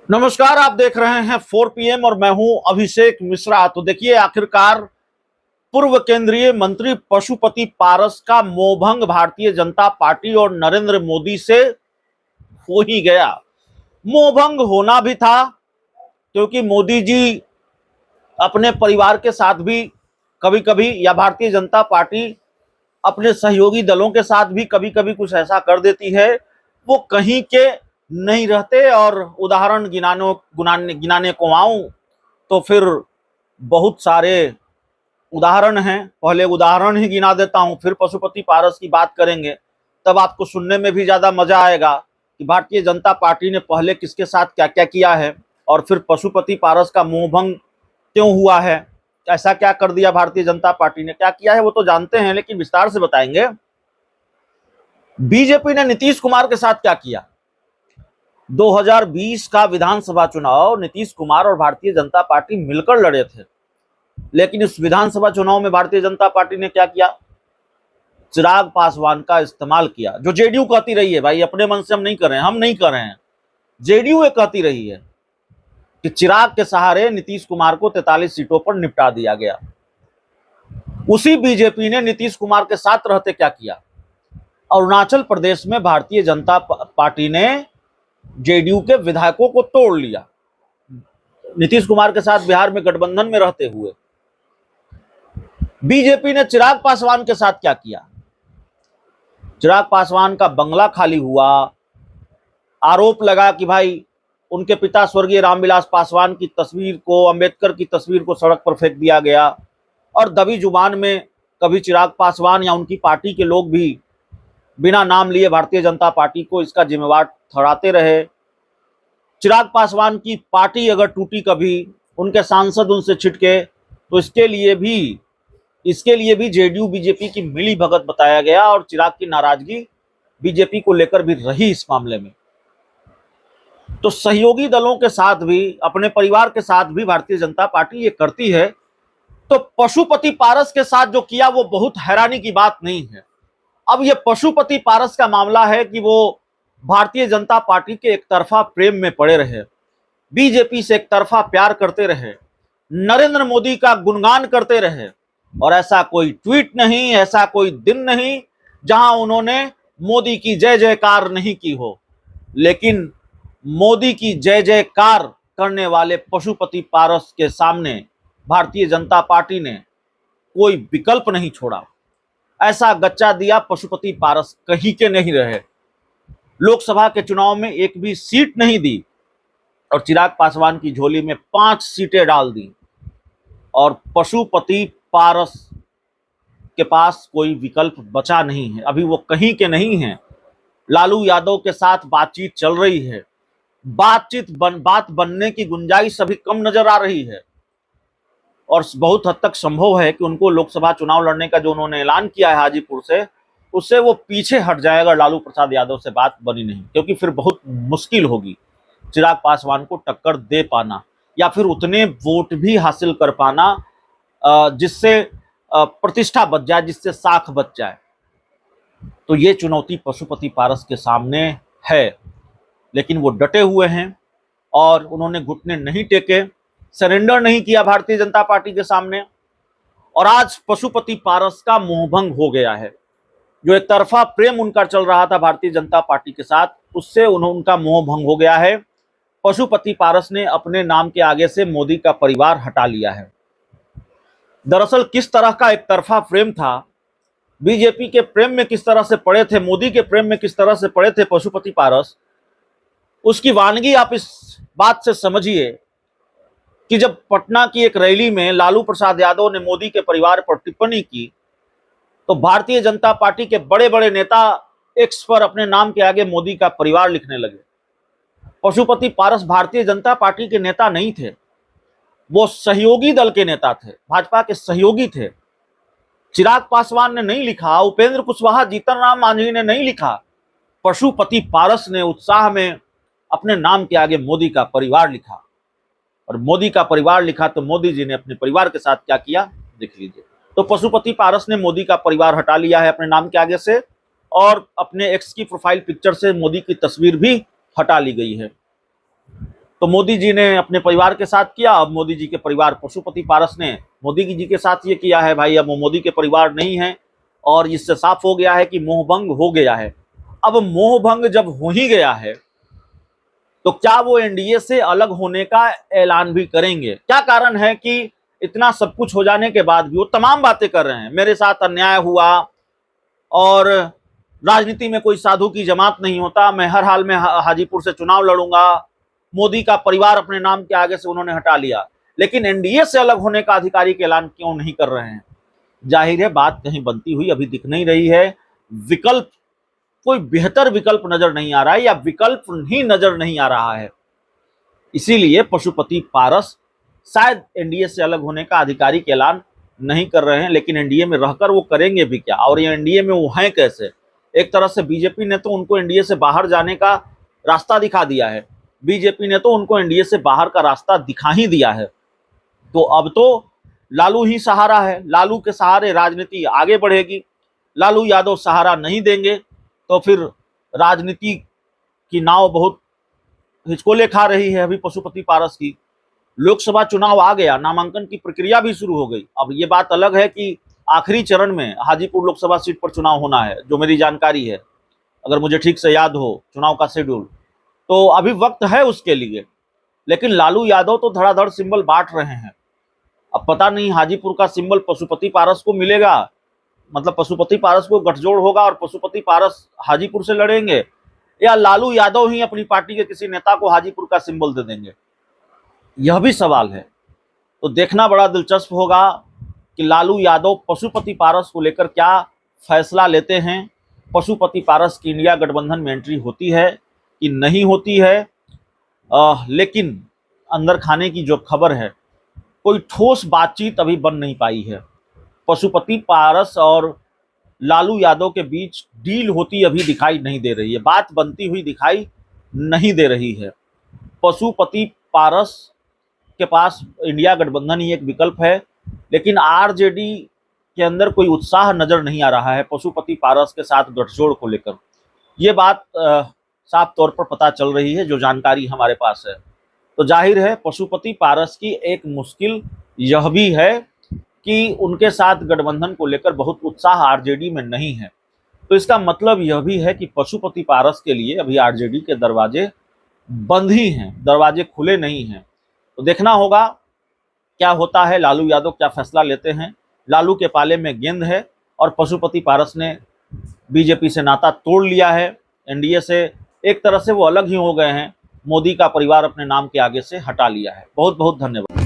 नमस्कार, आप देख रहे हैं 4 PM और मैं हूं अभिषेक मिश्रा। तो देखिए, आखिरकार पूर्व केंद्रीय मंत्री पशुपति पारस का मोहभंग भारतीय जनता पार्टी और नरेंद्र मोदी से हो ही गया। मोहभंग होना भी था क्योंकि मोदी जी अपने परिवार के साथ भी कभी कभी, या भारतीय जनता पार्टी अपने सहयोगी दलों के साथ भी कभी कभी कुछ ऐसा कर देती है, वो कहीं के नहीं रहते। और उदाहरण गिनाने को आऊं तो फिर बहुत सारे उदाहरण हैं। पहले उदाहरण ही गिना देता हूं, फिर पशुपति पारस की बात करेंगे, तब आपको सुनने में भी ज्यादा मजा आएगा कि भारतीय जनता पार्टी ने पहले किसके साथ क्या क्या किया है और फिर पशुपति पारस का मोहभंग क्यों हुआ है। ऐसा क्या कर दिया भारतीय जनता पार्टी ने, क्या किया है वो तो जानते हैं, लेकिन विस्तार से बताएंगे। बीजेपी ने नीतीश कुमार के साथ क्या किया। 2020 का विधानसभा चुनाव नीतीश कुमार और भारतीय जनता पार्टी मिलकर लड़े थे, लेकिन इस विधानसभा चुनाव में भारतीय जनता पार्टी ने क्या किया, चिराग पासवान का इस्तेमाल किया। जो जेडीयू कहती रही है, भाई अपने मन से हम नहीं कर रहे हैं, हम नहीं कर रहे हैं, जेडीयू ये कहती रही है कि चिराग के सहारे नीतीश कुमार को 43 सीटों पर निपटा दिया गया। उसी बीजेपी ने नीतीश कुमार के साथ रहते क्या किया, अरुणाचल प्रदेश में भारतीय जनता पार्टी ने जेडीयू के विधायकों को तोड़ लिया। नीतीश कुमार के साथ बिहार में गठबंधन में रहते हुए बीजेपी ने चिराग पासवान के साथ क्या किया। चिराग पासवान का बंगला खाली हुआ, आरोप लगा कि भाई उनके पिता स्वर्गीय रामविलास पासवान की तस्वीर को, अंबेडकर की तस्वीर को सड़क पर फेंक दिया गया, और दबी जुबान में कभी चिराग पासवान या उनकी पार्टी के लोग भी बिना नाम लिए भारतीय जनता पार्टी को इसका जिम्मेवार ठहराते रहे। चिराग पासवान की पार्टी अगर टूटी कभी, उनके सांसद उनसे छिटके, तो इसके लिए भी जेडीयू बीजेपी की मिली भगत बताया गया, और चिराग की नाराजगी बीजेपी को लेकर भी रही इस मामले में। तो सहयोगी दलों के साथ भी, अपने परिवार के साथ भी भारतीय जनता पार्टी ये करती है। तो पशुपति पारस के साथ जो किया वो बहुत हैरानी की बात नहीं है। अब ये पशुपति पारस का मामला है कि वो भारतीय जनता पार्टी के एक तरफा प्रेम में पड़े रहे, बीजेपी से एक तरफा प्यार करते रहे, नरेंद्र मोदी का गुणगान करते रहे, और ऐसा कोई ट्वीट नहीं, ऐसा कोई दिन नहीं जहां उन्होंने मोदी की जय जयकार नहीं की हो। लेकिन मोदी की जय जयकार करने वाले पशुपति पारस के सामने भारतीय जनता पार्टी ने कोई विकल्प नहीं छोड़ा। ऐसा गच्चा दिया पशुपति पारस कहीं के नहीं रहे, लोकसभा के चुनाव में एक भी सीट नहीं दी, और चिराग पासवान की झोली में 5 सीटें डाल दी, और पशुपति पारस के पास कोई विकल्प बचा नहीं है। अभी वो कहीं के नहीं है, लालू यादव के साथ बातचीत चल रही है, बात बनने की गुंजाइश अभी कम नजर आ रही है, और बहुत हद तक संभव है कि उनको लोकसभा चुनाव लड़ने का जो उन्होंने ऐलान किया है हाजीपुर से, उससे वो पीछे हट जाएगा। लालू प्रसाद यादव से बात बनी नहीं, क्योंकि फिर बहुत मुश्किल होगी चिराग पासवान को टक्कर दे पाना, या फिर उतने वोट भी हासिल कर पाना जिससे प्रतिष्ठा बच जाए, जिससे साख बच जाए। तो ये चुनौती पशुपति पारस के सामने है, लेकिन वो डटे हुए हैं और उन्होंने घुटने नहीं टेके, सरेंडर नहीं किया भारतीय जनता पार्टी के सामने। और आज पशुपति पारस का मोहभंग हो गया है। जो एक तरफा प्रेम उनका चल रहा था भारतीय जनता पार्टी के साथ, उससे उनका मोहभंग हो गया है। पशुपति पारस ने अपने नाम के आगे से मोदी का परिवार हटा लिया है। दरअसल किस तरह का एक तरफा प्रेम था, बीजेपी के प्रेम में किस तरह से पड़े थे, मोदी के प्रेम में किस तरह से पड़े थे पशुपति पारस, उसकी वानगी आप इस बात से समझिए कि जब पटना की एक रैली में लालू प्रसाद यादव ने मोदी के परिवार पर टिप्पणी की, तो भारतीय जनता पार्टी के बड़े बड़े नेता एक्स पर अपने नाम के आगे मोदी का परिवार लिखने लगे। पशुपति पारस भारतीय जनता पार्टी के नेता नहीं थे, वो सहयोगी दल के नेता थे, भाजपा के सहयोगी थे। चिराग पासवान ने नहीं लिखा, उपेंद्र कुशवाहा, जीतन राम मांझी ने नहीं लिखा, पशुपति पारस ने उत्साह में अपने नाम के आगे मोदी का परिवार लिखा। और मोदी का परिवार लिखा तो मोदी जी ने अपने परिवार के साथ क्या किया देख लीजिए। तो पशुपति पारस ने मोदी का परिवार हटा लिया है अपने नाम के आगे से, और अपने एक्स की प्रोफाइल पिक्चर से मोदी की तस्वीर भी हटा ली गई है। तो मोदी जी ने अपने परिवार के साथ किया, अब मोदी जी के परिवार पशुपति पारस ने मोदी जी के साथ ये किया है। भाई अब वो मोदी के परिवार नहीं है और इससे साफ हो गया है कि मोहभंग हो गया है। अब मोहभंग जब हो ही गया है तो क्या वो एनडीए से अलग होने का ऐलान भी करेंगे? क्या कारण है कि इतना सब कुछ हो जाने के बाद भी वो तमाम बातें कर रहे हैं, मेरे साथ अन्याय हुआ और राजनीति में कोई साधु की जमात नहीं होता, मैं हर हाल में हाजीपुर से चुनाव लड़ूंगा, मोदी का परिवार अपने नाम के आगे से उन्होंने हटा लिया, लेकिन एनडीए से अलग होने का आधिकारिक ऐलान क्यों नहीं कर रहे हैं? जाहिर है बात कहीं बनती हुई अभी दिख नहीं रही है, विकल्प कोई बेहतर विकल्प नजर नहीं आ रहा है या विकल्प ही नजर नहीं आ रहा है। इसीलिए पशुपति पारस शायद एनडीए से अलग होने का आधिकारिक ऐलान नहीं कर रहे हैं, लेकिन एनडीए में रहकर वो करेंगे भी क्या और ये एनडीए में वो हैं कैसे? एक तरह से बीजेपी ने तो उनको एनडीए से बाहर जाने का रास्ता दिखा दिया है, बीजेपी ने तो उनको एनडीए से बाहर का रास्ता दिखा ही दिया है। तो अब तो लालू ही सहारा है, लालू के सहारे राजनीति आगे बढ़ेगी। लालू यादव सहारा नहीं देंगे तो फिर राजनीति की नाव बहुत हिचकोले खा रही है अभी पशुपति पारस की। लोकसभा चुनाव आ गया, नामांकन की प्रक्रिया भी शुरू हो गई। अब ये बात अलग है कि आखिरी चरण में हाजीपुर लोकसभा सीट पर चुनाव होना है, जो मेरी जानकारी है, अगर मुझे ठीक से याद हो चुनाव का शेड्यूल, तो अभी वक्त है उसके लिए। लेकिन लालू यादव तो धड़ाधड़ सिंबल बांट रहे हैं। अब पता नहीं हाजीपुर का सिंबल पशुपति पारस को मिलेगा, मतलब पशुपति पारस को गठजोड़ होगा और पशुपति पारस हाजीपुर से लड़ेंगे, या लालू यादव ही अपनी पार्टी के किसी नेता को हाजीपुर का सिंबल दे देंगे, यह भी सवाल है। तो देखना बड़ा दिलचस्प होगा कि लालू यादव पशुपति पारस को लेकर क्या फैसला लेते हैं। पशुपति पारस की इंडिया गठबंधन में एंट्री होती है कि नहीं होती है, लेकिन अंदर खाने की जो खबर है, कोई ठोस बातचीत अभी बन नहीं पाई है। पशुपति पारस और लालू यादव के बीच डील होती अभी दिखाई नहीं दे रही है, बात बनती हुई दिखाई नहीं दे रही है। पशुपति पारस के पास इंडिया गठबंधन ही एक विकल्प है, लेकिन आरजेडी के अंदर कोई उत्साह नजर नहीं आ रहा है पशुपति पारस के साथ गठजोड़ को लेकर। ये बात साफ तौर पर पता चल रही है, जो जानकारी हमारे पास है। तो जाहिर है पशुपति पारस की एक मुश्किल यह भी है कि उनके साथ गठबंधन को लेकर बहुत उत्साह आरजेडी में नहीं है। तो इसका मतलब यह भी है कि पशुपति पारस के लिए अभी आरजेडी के दरवाजे बंद ही हैं, दरवाजे खुले नहीं हैं। तो देखना होगा क्या होता है, लालू यादव क्या फैसला लेते हैं। लालू के पाले में गेंद है और पशुपति पारस ने बीजेपी से नाता तोड़ लिया है, एनडीए से एक तरह से वो अलग ही हो गए हैं, मोदी का परिवार अपने नाम के आगे से हटा लिया है। बहुत बहुत धन्यवाद।